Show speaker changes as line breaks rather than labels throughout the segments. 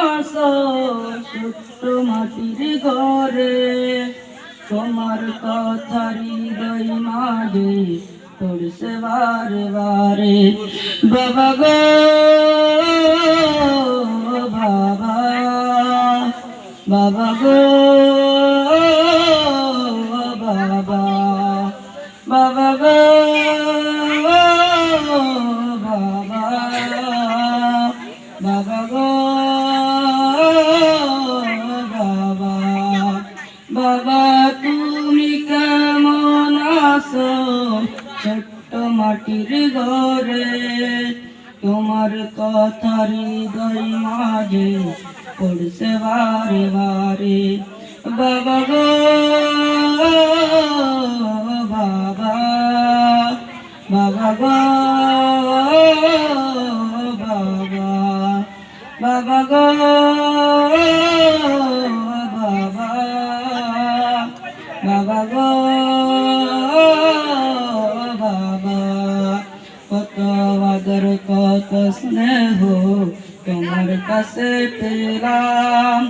আসো ছোট্ট মাটির ঘরে, তোমার কথা হৃদয় মাঝে পড়ছে বারে বারে। বাবা গো বাবা, বাবা গো বাবা, বাবা গো বাবা, বাবা গো বাবা, বাবা তুমি কেমন আছো ছোট্ট মাটির ঘরে, তোমার কথা হৃদয় মাঝে পড়ছে বারে বারে। বাবা গো বাবা, বাবা গো বাবা, বাবা গো বাবা, বাবা গো বাবা। কত আদর কত স্নেহ তোমার কাছে পেলাম,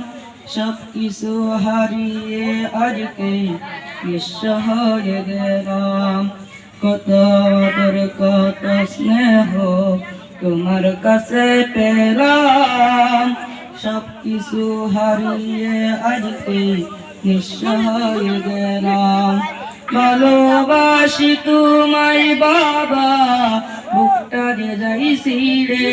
সব কিছু হারিয়ে আজকে নিঃস্ব হয়ে গেলাম। কত আদর কত স্নেহ তোমার কাছে পেলাম, সব কিছু হারিয়ে আজকে নিঃস্ব হয়ে গেলাম। ভালোবাসি তোমায় বাবা, বুকটা যে যাই ছিঁড়ে,